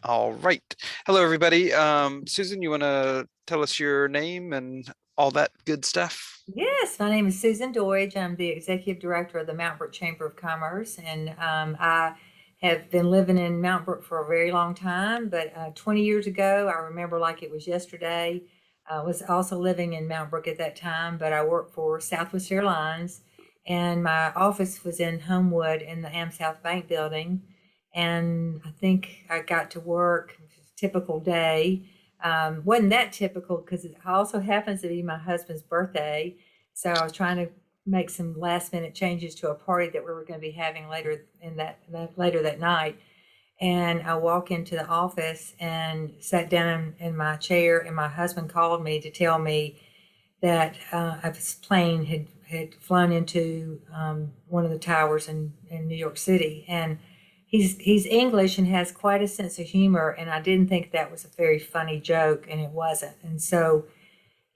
All right. Hello, everybody. Susan, you want to tell us your name and all that good stuff? Yes, my name is Suzan Doidge. I'm the executive director of the Mount Brook Chamber of Commerce, and I have been living in Mount Brook for a very long time. But 20 years ago, I remember like it was yesterday. I was also living in Mount Brook at that time, but I worked for Southwest Airlines, and my office was in Homewood in the AmSouth Bank building. And I think I got to work, typical day. Wasn't that typical because it also happens to be my husband's birthday. So I was trying to make some last minute changes to a party that we were going to be having later in later that night. And I walk into the office and sat down in my chair, and my husband called me to tell me that a plane had flown into one of the towers in New York City. And he's English and has quite a sense of humor, and I didn't think that was a very funny joke, and it wasn't. And so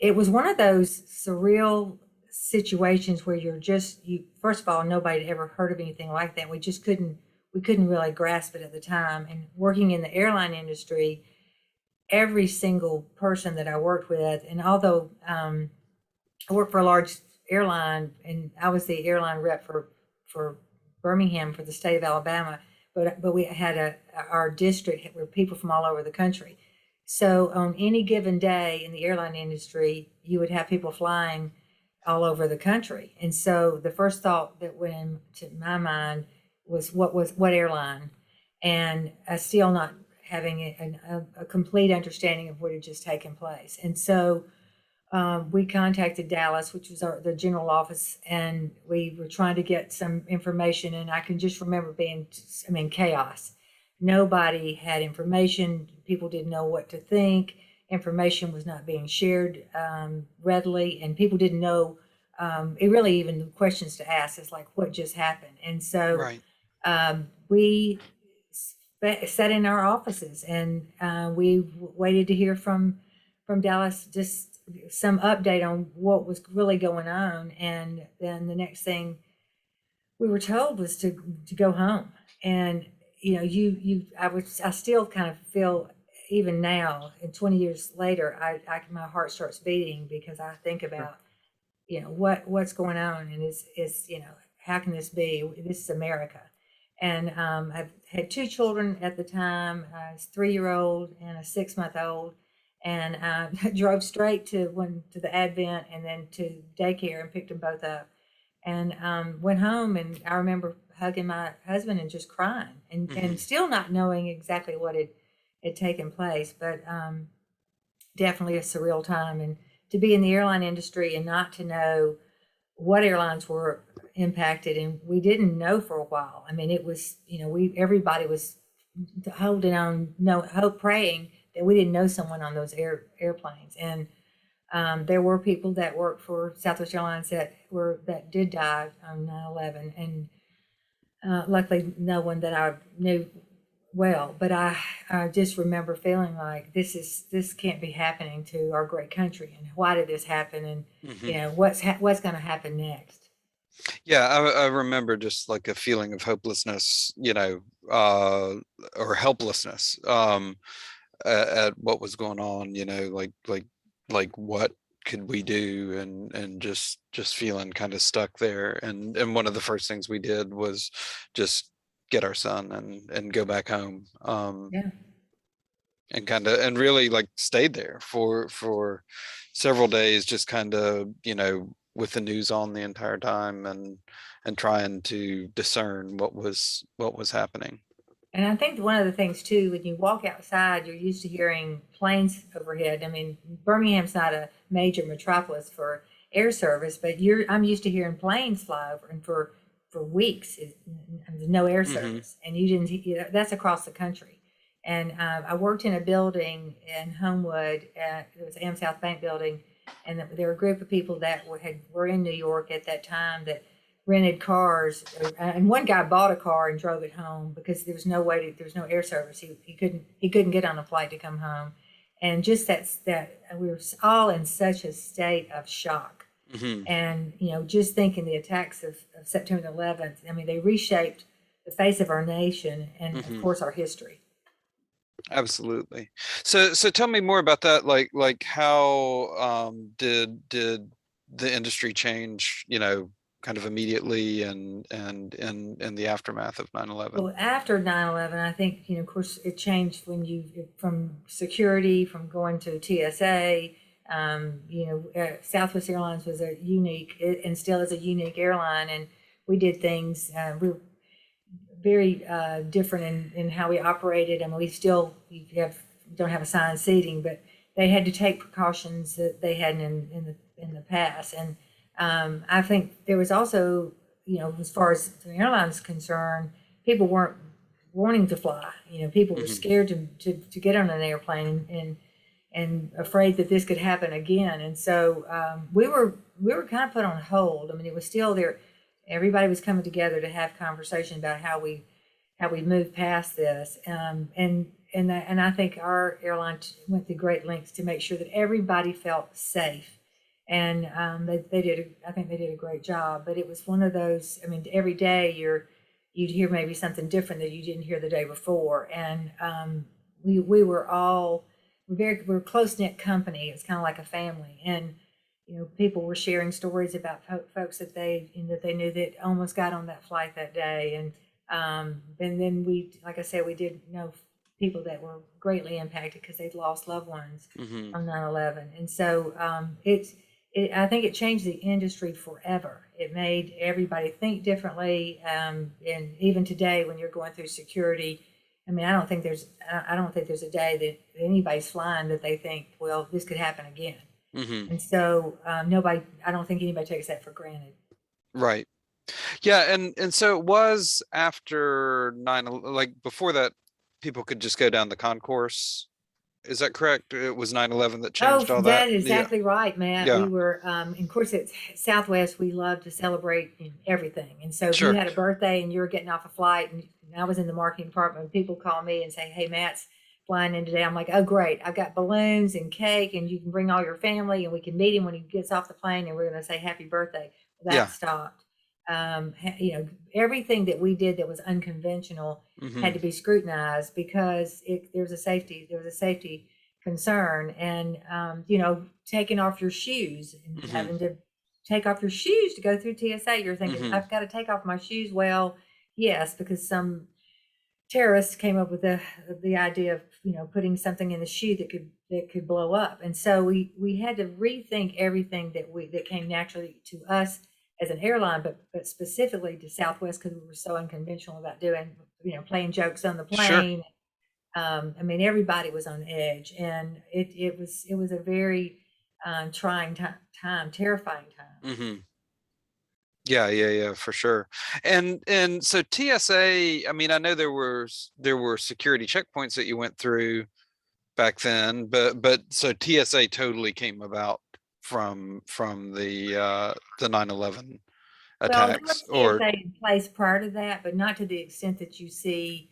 it was one of those surreal situations where you first of all, nobody had ever heard of anything like that. We couldn't really grasp it at the time. And working in the airline industry, every single person that I worked with, and although I worked for a large airline, and I was the airline rep for Birmingham for the state of Alabama, but we had our district were people from all over the country. So on any given day in the airline industry, you would have people flying all over the country. And so the first thought that went into my mind was what airline, and still not having a complete understanding of what had just taken place. And so we contacted Dallas, which was the general office, and we were trying to get some information. And I can just remember chaos. Nobody had information. People didn't know what to think. Information was not being shared readily, and people didn't know. It really even questions to ask is like, what just happened? And so Right. we sat in our offices, and we waited to hear from Dallas, just some update on what was really going on. And then the next thing we were told was to go home. And I still kind of feel, even now and 20 years later, my heart starts beating because I think Sure. about what's going on, and is how can this be? This is America. And I've had two children at the time, a 3-year-old and a 6-month old, and drove straight to the Advent and then to daycare and picked them both up, and went home. And I remember hugging my husband and just crying, and Hmm. still not knowing exactly what had taken place, but definitely a surreal time. And to be in the airline industry and not to know what airlines were impacted, and we didn't know for a while. I mean, it was, we everybody was holding on, no hope, praying that we didn't know someone on those airplanes. And there were people that worked for Southwest Airlines that did die on 9/11, and luckily no one that I knew well. But I just remember feeling like this can't be happening to our great country, and why did this happen? And Hmm. what's going to happen next? Yeah, I remember just like a feeling of hopelessness, or helplessness, at what was going on, like what could we do, and just feeling kind of stuck there. And one of the first things we did was just get our son and go back home. Yeah. And kind of and really like stayed there for several days, just kind of with the news on the entire time, and trying to discern what was happening. And I think one of the things too, when you walk outside, you're used to hearing planes overhead. I mean, Birmingham's not a major metropolis for air service, but I'm used to hearing planes fly over, and for weeks, no air Hmm. service, and you didn't. That's across the country. And I worked in a building in Homewood. It was AmSouth Bank building, and there were a group of people that were in New York at that time that rented cars. And one guy bought a car and drove it home because there was no air service. He couldn't get on a flight to come home. And just that we were all in such a state of shock. Hmm. And just thinking the attacks of September 11th, I mean, they reshaped the face of our nation and of Hmm. course our history. Absolutely. So tell me more about that. Like how did the industry change, kind of immediately and in the aftermath of 9/11? Well, after 9/11, I think, of course, it changed when from security, from going to TSA. Southwest Airlines was a unique, and still is a unique airline. And we did things, we were very different in how we operated. I mean, don't have assigned seating, but they had to take precautions that they hadn't in the past. And I think there was also, as far as the airline's concerned, people weren't wanting to fly. People were Hmm. scared to get on an airplane and afraid that this could happen again. And so we were kind of put on hold. I mean, it was still there. Everybody was coming together to have conversation about how we move past this. And I think our airline went through great lengths to make sure that everybody felt safe. And they did. I think they did a great job. But it was one of those. I mean, every day you'd hear maybe something different that you didn't hear the day before. And we were all we're a close knit company. It's kind of like a family. And people were sharing stories about folks that they knew that almost got on that flight that day. And then like I said, we did know people that were greatly impacted because they'd lost loved ones Hmm. on 9/11. And so I think it changed the industry forever. It made everybody think differently. And even today, when you're going through security, I mean, I don't think there's a day that anybody's flying that they think, well, this could happen again. Hmm. And so I don't think anybody takes that for granted. Right. Yeah, and so it was after like before that, people could just go down the concourse. Is that correct? It was 9/11 that Oh, changed all that. that is Yeah. exactly right, Matt. We Yeah. were, of course, at Southwest, we love to celebrate everything. And so if you Sure. had a birthday and you were getting off a flight, and I was in the marketing department, people call me and say, "Hey, Matt's flying in today." I'm like, "Oh, great. I've got balloons and cake, and you can bring all your family, and we can meet him when he gets off the plane, and we're going to say happy birthday." Well, that Yeah. stopped. Everything that we did that was unconventional had Hmm. to be scrutinized because there was a safety concern. And taking off your shoes and Hmm. having to take off your shoes to go through TSA, you're thinking, Hmm. I've got to take off my shoes. Well, yes, because some terrorists came up with the idea of putting something in the shoe that could blow up. And so we had to rethink everything that came naturally to us as an airline, but specifically to Southwest, because we were so unconventional about doing playing jokes on the Sure. plane. I mean, everybody was on edge, and it was a very trying time, terrifying time. Hmm. Yeah, yeah, yeah, for sure. And so TSA, I mean, I know there were security checkpoints that you went through back then, but so TSA totally came about from the 9/11 Well, there attacks was or TSA in place prior to that, but not to the extent that you see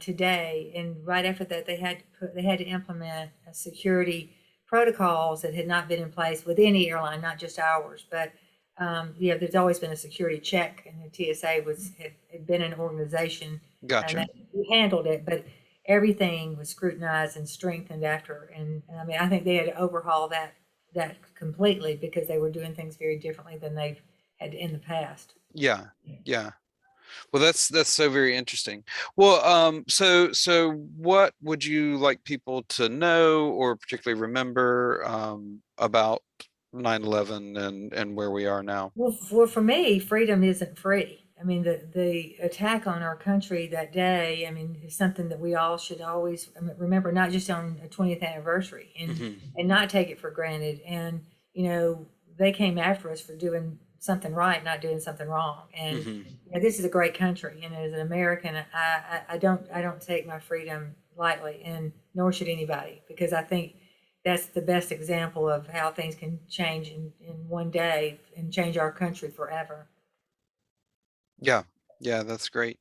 today. And right after that, they had to implement security protocols that had not been in place with any airline, not just ours. But there's always been a security check, and the TSA had been an organization, and gotcha. that handled it. But everything was scrutinized and strengthened after. And I mean, I think they had to overhaul that completely because they were doing things very differently than they've had in the past. Yeah. Yeah. Well, that's so very interesting. Well, so what would you like people to know or particularly remember about 9/11 and where we are now? Well, for me, freedom isn't free. I mean, the attack on our country that day, I mean, is something that we all should always remember, not just on a 20th anniversary, Hmm. and not take it for granted. And they came after us for doing something right, not doing something wrong. And Hmm. this is a great country, and as an American, I don't take my freedom lightly, and nor should anybody, because I think that's the best example of how things can change in one day and change our country forever. Yeah. Yeah, that's great.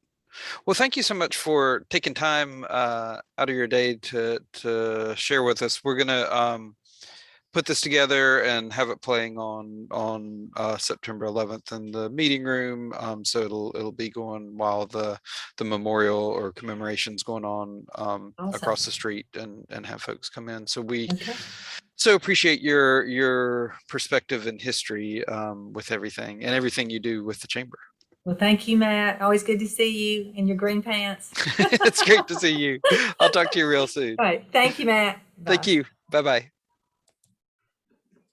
Well, thank you so much for taking time out of your day to share with us. We're gonna put this together and have it playing on September 11th in the meeting room. So it'll be going while the memorial or commemoration's going on Awesome. across the street, and have folks come in. So we Okay. so appreciate your perspective and history with everything and everything you do with the chamber. Well, thank you, Matt. Always good to see you in your green pants. It's great to see you. I'll talk to you real soon. All right. Thank you, Matt. Thank Bye. you. Bye bye.